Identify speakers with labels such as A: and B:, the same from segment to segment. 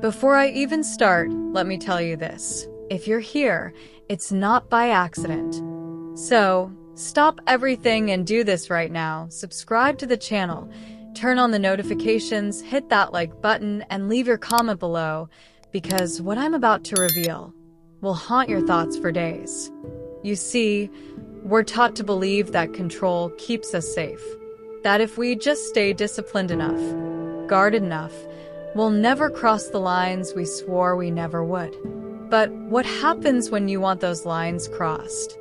A: Before I even start, let me tell you this. If you're here, it's not by accident. So, stop everything and do this right now. Subscribe to the channel, turn on the notifications, hit that like button, and leave your comment below, because what I'm about to reveal will haunt your thoughts for days. You see, we're taught to believe that control keeps us safe. That if we just stay disciplined enough, guarded enough, we'll never cross the lines we swore we never would. But what happens when you want those lines crossed?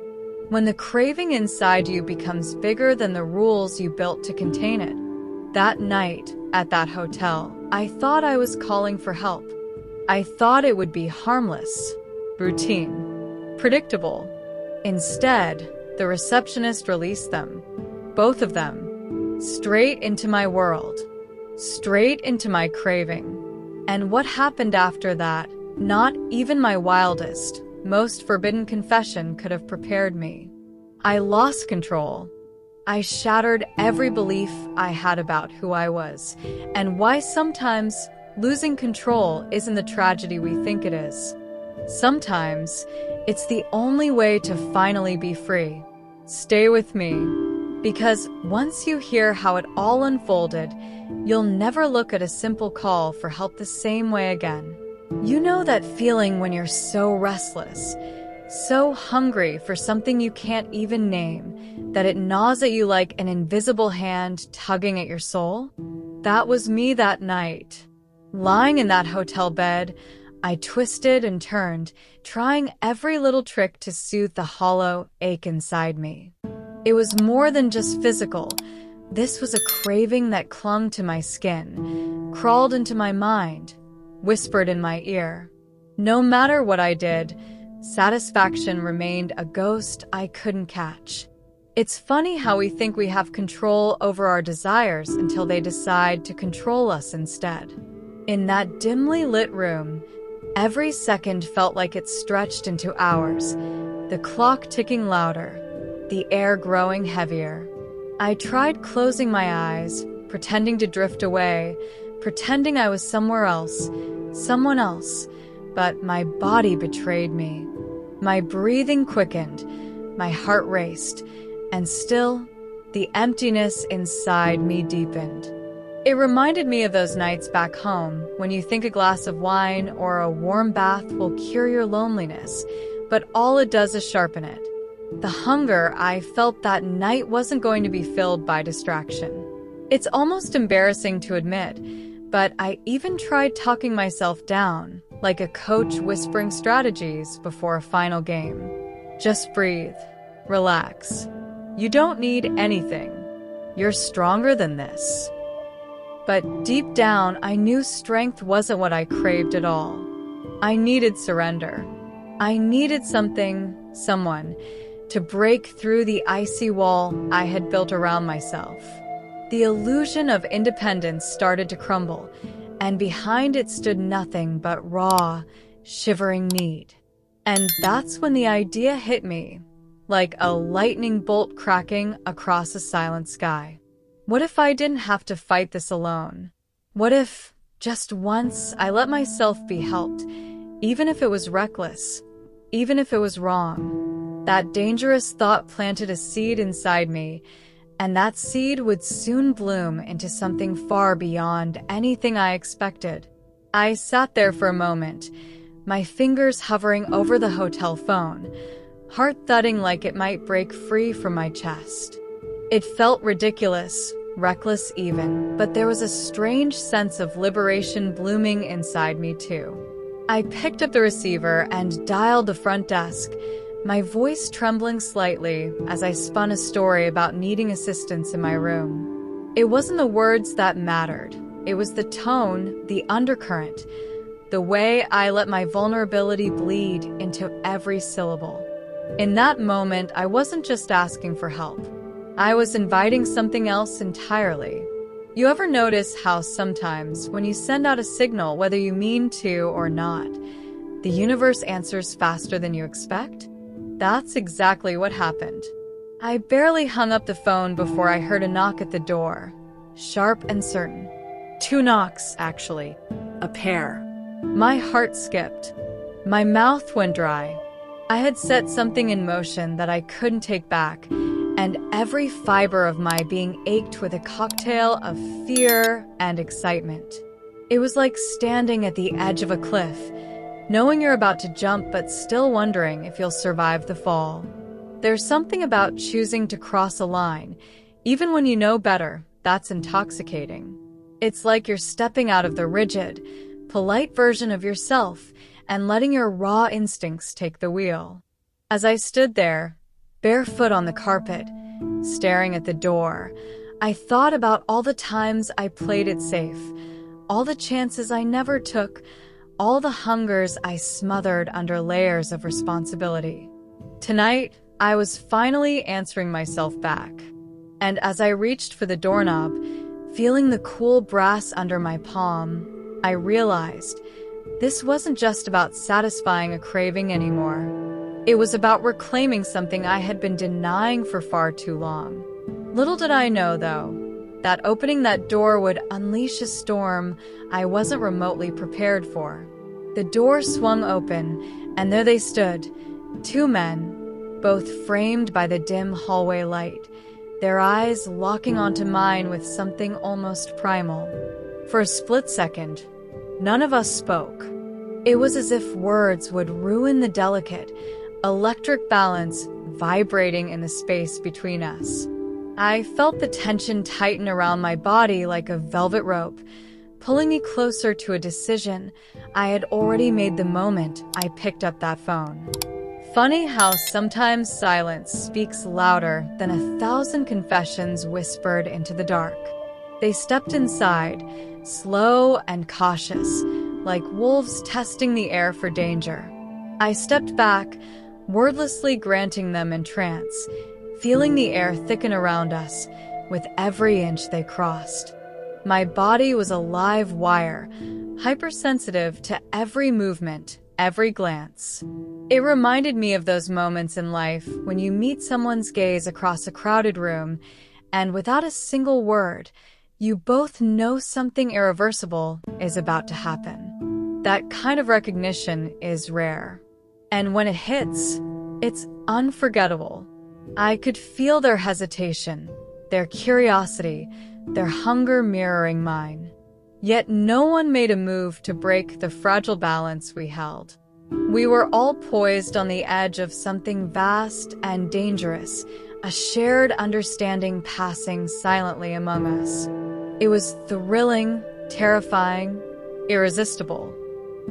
A: When the craving inside you becomes bigger than the rules you built to contain it. That night, at that hotel, I thought I was calling for help. I thought it would be harmless, routine, predictable. Instead, the receptionist released them, both of them, straight into my world, straight into my craving. And what happened after that, not even my wildest, most forbidden confession could have prepared me. I lost control. I shattered every belief I had about who I was, and why sometimes losing control isn't the tragedy we think it is. Sometimes, it's the only way to finally be free. Stay with me, because once you hear how it all unfolded, you'll never look at a simple call for help the same way again. You know that feeling when you're so restless, so hungry for something you can't even name, that it gnaws at you like an invisible hand tugging at your soul? That was me that night. Lying in that hotel bed, I twisted and turned, trying every little trick to soothe the hollow ache inside me. It was more than just physical. This was a craving that clung to my skin, crawled into my mind, whispered in my ear. No matter what I did, satisfaction remained a ghost I couldn't catch. It's funny how we think we have control over our desires until they decide to control us instead. In that dimly lit room, every second felt like it stretched into hours, the clock ticking louder, the air growing heavier. I tried closing my eyes, pretending to drift away, pretending I was somewhere else, someone else, but my body betrayed me. My breathing quickened, my heart raced, and still, the emptiness inside me deepened. It reminded me of those nights back home when you think a glass of wine or a warm bath will cure your loneliness, but all it does is sharpen it. The hunger I felt that night wasn't going to be filled by distraction. It's almost embarrassing to admit, but I even tried talking myself down, like a coach whispering strategies before a final game. Just breathe. Relax. You don't need anything. You're stronger than this. But deep down, I knew strength wasn't what I craved at all. I needed surrender. I needed someone, to break through the icy wall I had built around myself. The illusion of independence started to crumble, and behind it stood nothing but raw, shivering need. And that's when the idea hit me, like a lightning bolt cracking across a silent sky. What if I didn't have to fight this alone? What if, just once, I let myself be helped, even if it was reckless, even if it was wrong? That dangerous thought planted a seed inside me, and that seed would soon bloom into something far beyond anything I expected. I sat there for a moment, my fingers hovering over the hotel phone, heart thudding like it might break free from my chest. It felt ridiculous, reckless even, but there was a strange sense of liberation blooming inside me too. I picked up the receiver and dialed the front desk, my voice trembling slightly as I spun a story about needing assistance in my room. It wasn't the words that mattered. It was the tone, the undercurrent, the way I let my vulnerability bleed into every syllable. In that moment, I wasn't just asking for help. I was inviting something else entirely. You ever notice how sometimes, when you send out a signal, whether you mean to or not, the universe answers faster than you expect? That's exactly what happened. I barely hung up the phone before I heard a knock at the door, sharp and certain. 2 knocks, actually. A pair. My heart skipped. My mouth went dry. I had set something in motion that I couldn't take back, and every fiber of my being ached with a cocktail of fear and excitement. It was like standing at the edge of a cliff, knowing you're about to jump but still wondering if you'll survive the fall. There's something about choosing to cross a line, even when you know better, that's intoxicating. It's like you're stepping out of the rigid, polite version of yourself and letting your raw instincts take the wheel. As I stood there, barefoot on the carpet, staring at the door, I thought about all the times I played it safe, all the chances I never took, all the hungers I smothered under layers of responsibility. Tonight, I was finally answering myself back. And as I reached for the doorknob, feeling the cool brass under my palm, I realized this wasn't just about satisfying a craving anymore. It was about reclaiming something I had been denying for far too long. Little did I know, though, that opening that door would unleash a storm I wasn't remotely prepared for. The door swung open, and there they stood, two men, both framed by the dim hallway light, their eyes locking onto mine with something almost primal. For a split second, none of us spoke. It was as if words would ruin the delicate, electric balance vibrating in the space between us. I felt the tension tighten around my body like a velvet rope, pulling me closer to a decision I had already made the moment I picked up that phone. Funny how sometimes silence speaks louder than 1,000 confessions whispered into the dark. They stepped inside, slow and cautious, like wolves testing the air for danger. I stepped back, wordlessly granting them entrance, feeling the air thicken around us with every inch they crossed. My body was a live wire, hypersensitive to every movement, every glance. It reminded me of those moments in life when you meet someone's gaze across a crowded room, and without a single word, you both know something irreversible is about to happen. That kind of recognition is rare. And when it hits, it's unforgettable. I could feel their hesitation, their curiosity, their hunger mirroring mine. Yet no one made a move to break the fragile balance we held. We were all poised on the edge of something vast and dangerous, a shared understanding passing silently among us. It was thrilling, terrifying, irresistible,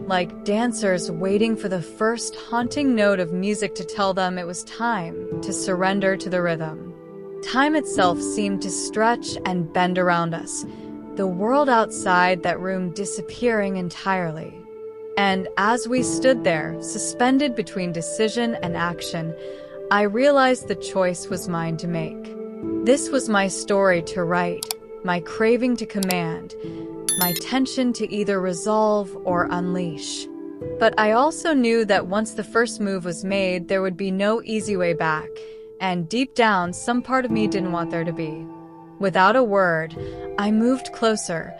A: like dancers waiting for the first haunting note of music to tell them it was time to surrender to the rhythm. Time itself seemed to stretch and bend around us, the world outside that room disappearing entirely. And as we stood there, suspended between decision and action, I realized the choice was mine to make. This was my story to write, my craving to command, my tension to either resolve or unleash. But I also knew that once the first move was made, there would be no easy way back, and deep down, some part of me didn't want there to be. Without a word, I moved closer,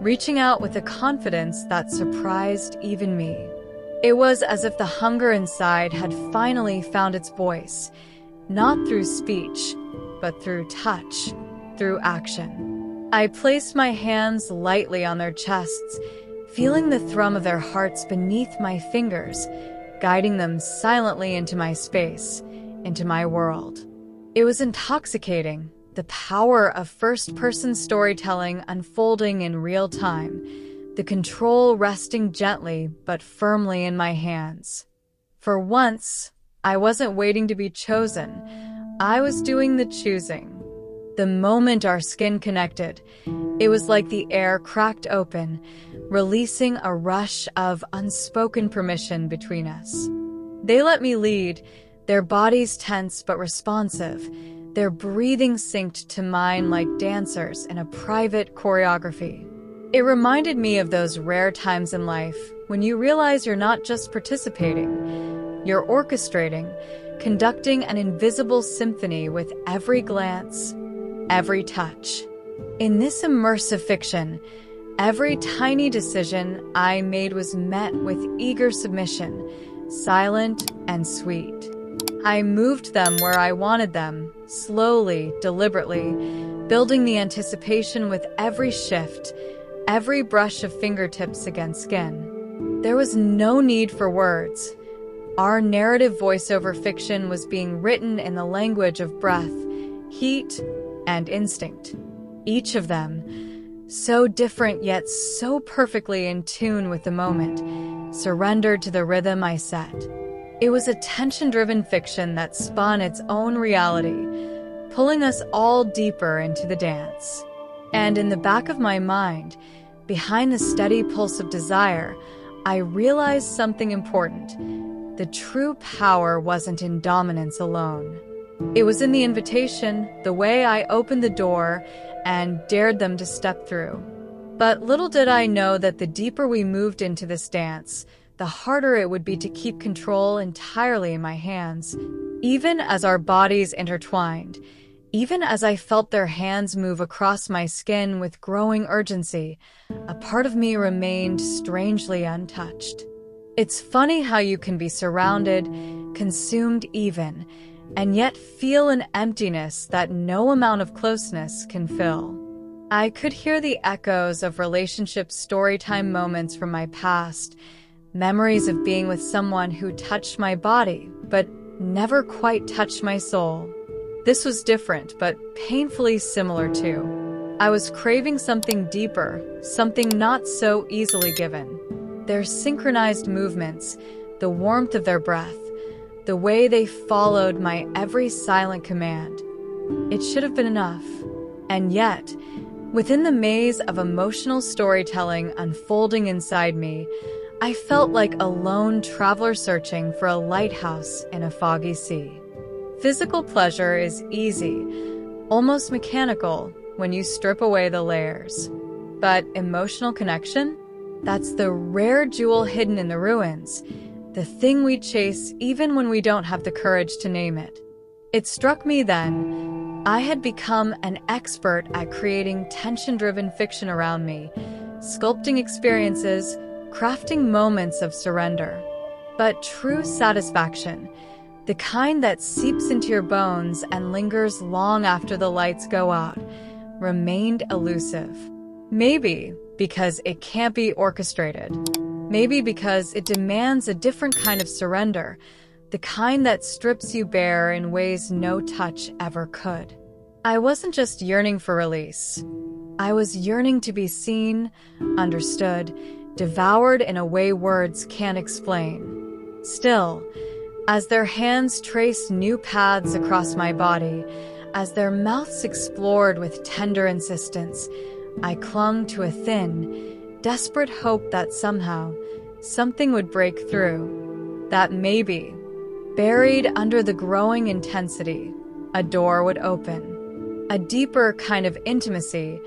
A: reaching out with a confidence that surprised even me. It was as if the hunger inside had finally found its voice, not through speech, but through touch, through action. I placed my hands lightly on their chests, feeling the thrum of their hearts beneath my fingers, guiding them silently into my space, into my world. It was intoxicating, the power of first-person storytelling unfolding in real time, the control resting gently but firmly in my hands. For once, I wasn't waiting to be chosen. I was doing the choosing. The moment our skin connected, it was like the air cracked open, releasing a rush of unspoken permission between us. They let me lead, their bodies tense but responsive, their breathing synced to mine like dancers in a private choreography. It reminded me of those rare times in life when you realize you're not just participating, you're orchestrating, conducting an invisible symphony with every glance, every touch. In this immersive fiction, Every tiny decision I made was met with eager submission, silent and sweet. I moved them where I wanted them, slowly, deliberately, building the anticipation with every shift, every brush of fingertips against skin. There was no need for words. Our narrative voiceover fiction was being written in the language of breath, heat, and instinct. Each of them, so different yet so perfectly in tune with the moment, surrendered to the rhythm I set. It was a tension-driven fiction that spun its own reality, pulling us all deeper into the dance. And in the back of my mind, behind the steady pulse of desire, I realized something important. The true power wasn't in dominance alone. It was in the invitation, the way I opened the door and dared them to step through. But little did I know that the deeper we moved into this dance, the harder it would be to keep control entirely in my hands. Even as our bodies intertwined, even as I felt their hands move across my skin with growing urgency, a part of me remained strangely untouched. It's funny how you can be surrounded, consumed even, and yet feel an emptiness that no amount of closeness can fill. I could hear the echoes of relationship storytime moments from my past, memories of being with someone who touched my body, but never quite touched my soul. This was different, but painfully similar too. I was craving something deeper, something not so easily given. Their synchronized movements, the warmth of their breath, the way they followed my every silent command. It should have been enough. And yet, within the maze of emotional storytelling unfolding inside me, I felt like a lone traveler searching for a lighthouse in a foggy sea. Physical pleasure is easy, almost mechanical, when you strip away the layers. But emotional connection? That's the rare jewel hidden in the ruins, the thing we chase even when we don't have the courage to name it. It struck me then, I had become an expert at creating tension-driven fiction around me, sculpting experiences, crafting moments of surrender. But true satisfaction, the kind that seeps into your bones and lingers long after the lights go out, remained elusive. Maybe because it can't be orchestrated. Maybe because it demands a different kind of surrender, the kind that strips you bare in ways no touch ever could. I wasn't just yearning for release. I was yearning to be seen, understood, devoured in a way words can't explain. Still, as their hands traced new paths across my body, as their mouths explored with tender insistence, I clung to a thin, desperate hope that somehow, something would break through. That maybe, buried under the growing intensity, a door would open. A deeper kind of intimacy,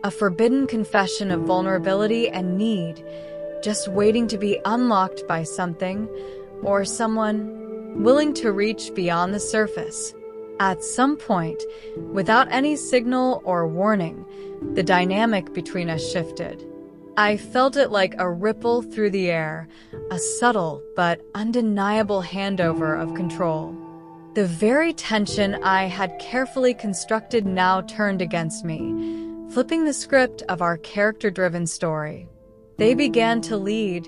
A: a forbidden confession of vulnerability and need, just waiting to be unlocked by something or someone willing to reach beyond the surface. At some point, without any signal or warning, the dynamic between us shifted. I felt it like a ripple through the air, a subtle but undeniable handover of control. The very tension I had carefully constructed now turned against me, flipping the script of our character-driven story. They began to lead,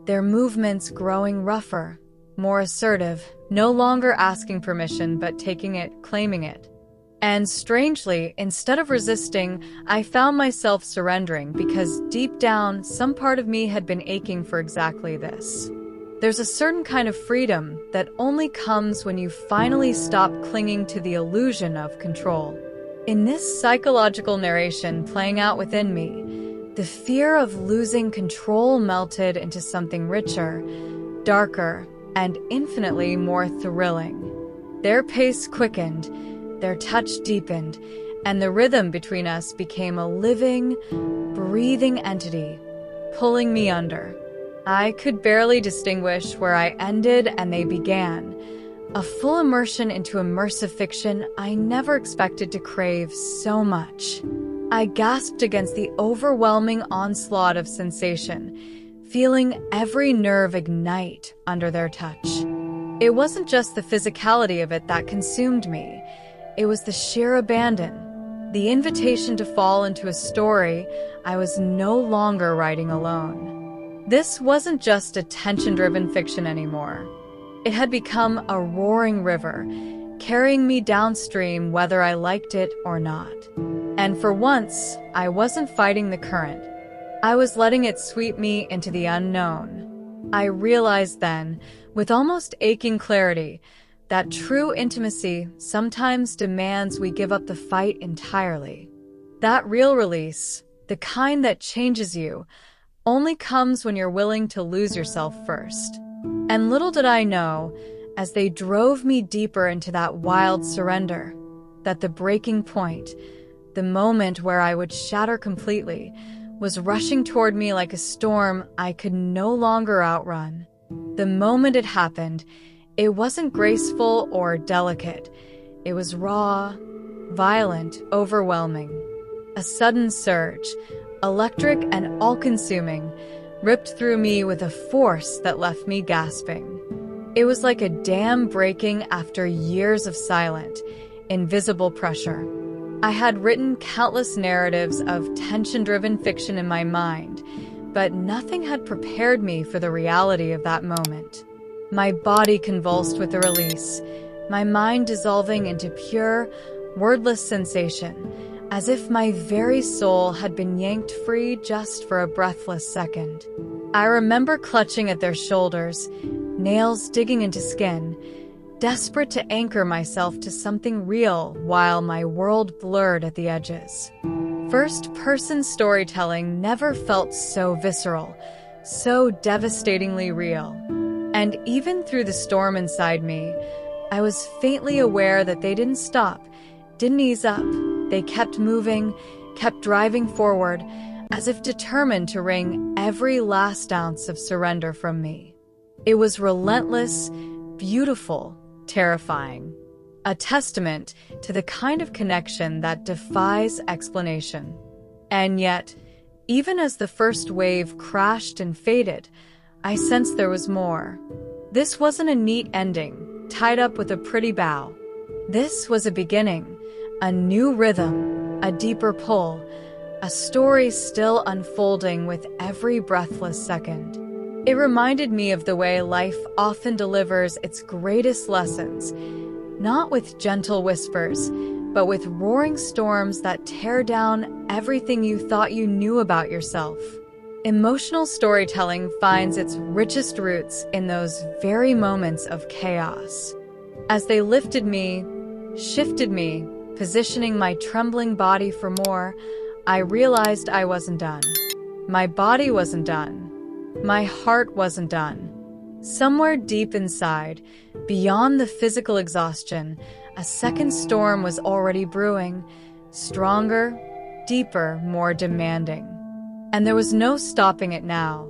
A: their movements growing rougher, more assertive, no longer asking permission but taking it, claiming it. And strangely, instead of resisting, I found myself surrendering because deep down, some part of me had been aching for exactly this. There's a certain kind of freedom that only comes when you finally stop clinging to the illusion of control. In this psychological narration playing out within me, the fear of losing control melted into something richer, darker, and infinitely more thrilling. Their pace quickened, their touch deepened, and the rhythm between us became a living, breathing entity, pulling me under. I could barely distinguish where I ended and they began, a full immersion into immersive fiction I never expected to crave so much. I gasped against the overwhelming onslaught of sensation, feeling every nerve ignite under their touch. It wasn't just the physicality of it that consumed me. It was the sheer abandon, the invitation to fall into a story I was no longer writing alone. This wasn't just a tension-driven fiction anymore. It had become a roaring river, carrying me downstream whether I liked it or not. And for once, I wasn't fighting the current. I was letting it sweep me into the unknown. I realized then, with almost aching clarity, that true intimacy sometimes demands we give up the fight entirely. That real release, the kind that changes you, only comes when you're willing to lose yourself first. And little did I know, as they drove me deeper into that wild surrender, that the breaking point, the moment where I would shatter completely, was rushing toward me like a storm I could no longer outrun. The moment it happened, it wasn't graceful or delicate. It was raw, violent, overwhelming. A sudden surge, electric and all-consuming, ripped through me with a force that left me gasping. It was like a dam breaking after years of silent, invisible pressure. I had written countless narratives of tension-driven fiction in my mind, but nothing had prepared me for the reality of that moment. My body convulsed with the release, my mind dissolving into pure, wordless sensation, as if my very soul had been yanked free just for a breathless second. I remember clutching at their shoulders, nails digging into skin, desperate to anchor myself to something real while my world blurred at the edges. First-person storytelling never felt so visceral, so devastatingly real. And even through the storm inside me, I was faintly aware that they didn't stop, didn't ease up. They kept moving, kept driving forward, as if determined to wring every last ounce of surrender from me. It was relentless, beautiful, terrifying. A testament to the kind of connection that defies explanation. And yet, even as the first wave crashed and faded, I sensed there was more. This wasn't a neat ending, tied up with a pretty bow. This was a beginning, a new rhythm, a deeper pull, a story still unfolding with every breathless second. It reminded me of the way life often delivers its greatest lessons, not with gentle whispers, but with roaring storms that tear down everything you thought you knew about yourself. Emotional storytelling finds its richest roots in those very moments of chaos. As they lifted me, shifted me, positioning my trembling body for more, I realized I wasn't done. My body wasn't done. My heart wasn't done. Somewhere deep inside, beyond the physical exhaustion, a second storm was already brewing, stronger, deeper, more demanding. And there was no stopping it now,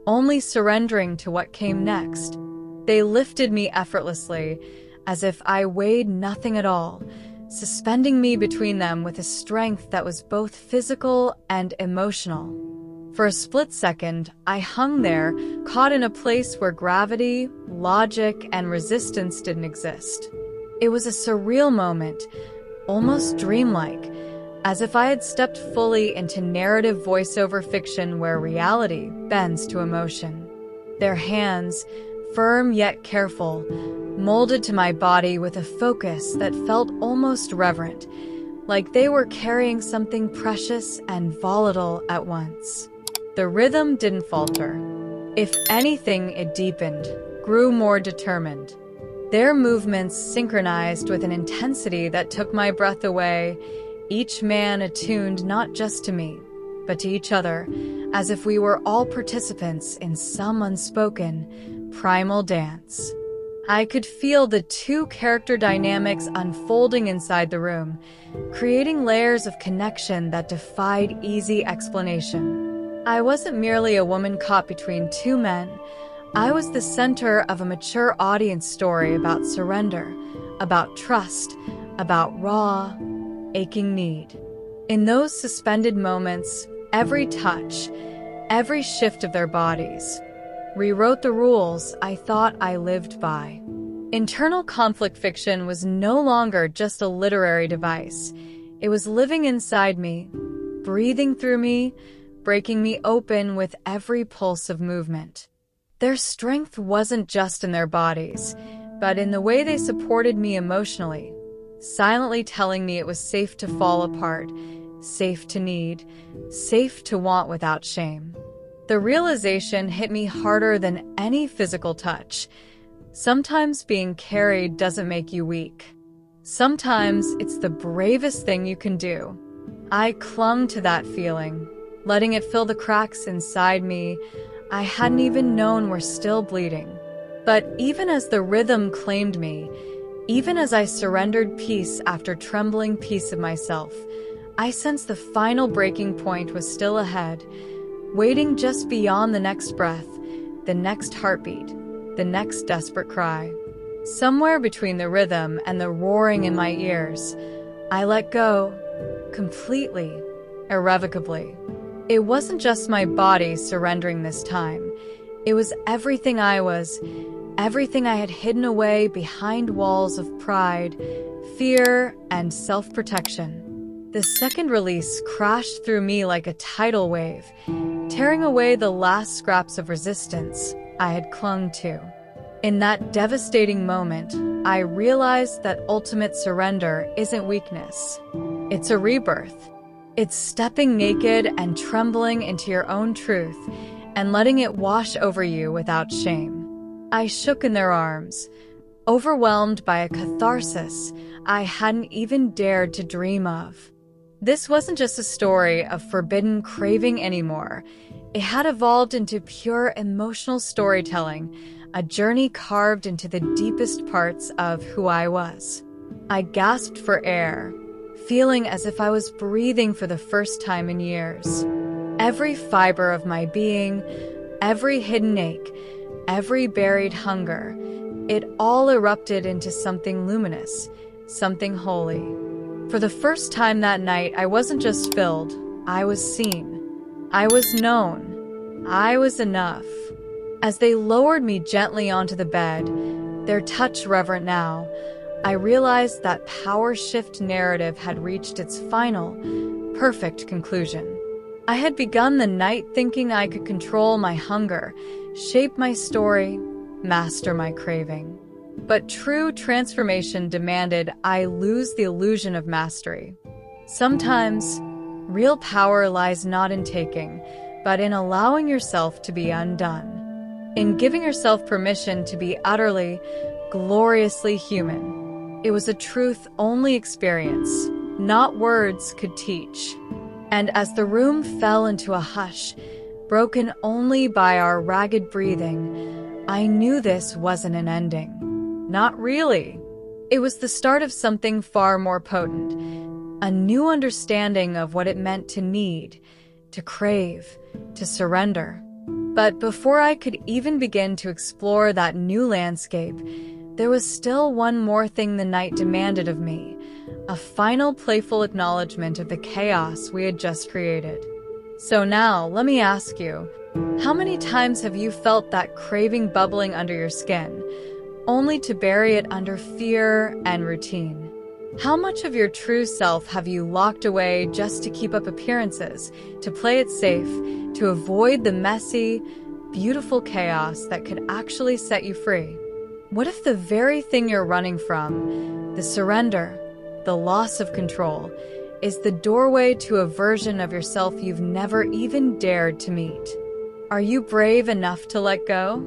A: only surrendering to what came next. They lifted me effortlessly, as if I weighed nothing at all, suspending me between them with a strength that was both physical and emotional. For a split second, I hung there, caught in a place where gravity, logic, and resistance didn't exist. It was a surreal moment, almost dreamlike, as if I had stepped fully into narrative voiceover fiction where reality bends to emotion. Their hands, firm yet careful, molded to my body with a focus that felt almost reverent, like they were carrying something precious and volatile at once. The rhythm didn't falter. If anything, it deepened, grew more determined. Their movements synchronized with an intensity that took my breath away, each man attuned not just to me, but to each other, as if we were all participants in some unspoken, primal dance. I could feel the two character dynamics unfolding inside the room, creating layers of connection that defied easy explanation. I wasn't merely a woman caught between two men. I was the center of a mature audience story about surrender, about trust, about raw, aching need. In those suspended moments, every touch, every shift of their bodies, rewrote the rules I thought I lived by. Internal conflict fiction was no longer just a literary device. It was living inside me, breathing through me, breaking me open with every pulse of movement. Their strength wasn't just in their bodies, but in the way they supported me emotionally, silently telling me it was safe to fall apart, safe to need, safe to want without shame. The realization hit me harder than any physical touch. Sometimes being carried doesn't make you weak. Sometimes it's the bravest thing you can do. I clung to that feeling, letting it fill the cracks inside me I hadn't even known were still bleeding. But even as the rhythm claimed me, even as I surrendered piece after trembling piece of myself, I sensed the final breaking point was still ahead, waiting just beyond the next breath, the next heartbeat, the next desperate cry. Somewhere between the rhythm and the roaring in my ears, I let go, completely, irrevocably. It wasn't just my body surrendering this time. It was everything I was, everything I had hidden away behind walls of pride, fear, and self-protection. The second release crashed through me like a tidal wave, tearing away the last scraps of resistance I had clung to. In that devastating moment, I realized that ultimate surrender isn't weakness. It's a rebirth. It's stepping naked and trembling into your own truth and letting it wash over you without shame. I shook in their arms, overwhelmed by a catharsis I hadn't even dared to dream of. This wasn't just a story of forbidden craving anymore. It had evolved into pure emotional storytelling, a journey carved into the deepest parts of who I was. I gasped for air, feeling as if I was breathing for the first time in years. Every fiber of my being, every hidden ache, every buried hunger, it all erupted into something luminous, something holy. For the first time that night, I wasn't just filled, I was seen. I was known. I was enough. As they lowered me gently onto the bed, their touch reverent now, I realized that power shift narrative had reached its final, perfect conclusion. I had begun the night thinking I could control my hunger, shape my story, master my craving. But true transformation demanded I lose the illusion of mastery. Sometimes, real power lies not in taking, but in allowing yourself to be undone. In giving yourself permission to be utterly, gloriously human. It was a truth only experience, not words, could teach. And as the room fell into a hush, broken only by our ragged breathing, I knew this wasn't an ending. Not really. It was the start of something far more potent, a new understanding of what it meant to need, to crave, to surrender. But before I could even begin to explore that new landscape, there was still one more thing the night demanded of me, a final playful acknowledgement of the chaos we had just created. So now, let me ask you, how many times have you felt that craving bubbling under your skin, only to bury it under fear and routine? How much of your true self have you locked away just to keep up appearances, to play it safe, to avoid the messy, beautiful chaos that could actually set you free? What if the very thing you're running from, the surrender, the loss of control, is the doorway to a version of yourself you've never even dared to meet? Are you brave enough to let go?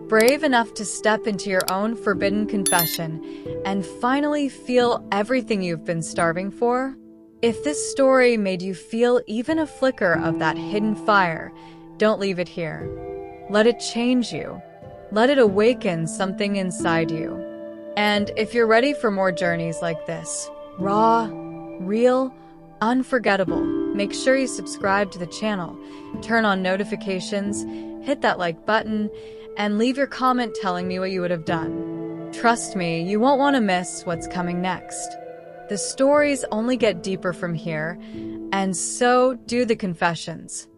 A: Brave enough to step into your own forbidden confession and finally feel everything you've been starving for? If this story made you feel even a flicker of that hidden fire, don't leave it here. Let it change you. Let it awaken something inside you. And if you're ready for more journeys like this, raw, real, unforgettable, make sure you subscribe to the channel, turn on notifications, hit that like button, and leave your comment telling me what you would have done. Trust me, you won't want to miss what's coming next. The stories only get deeper from here, And so do the confessions.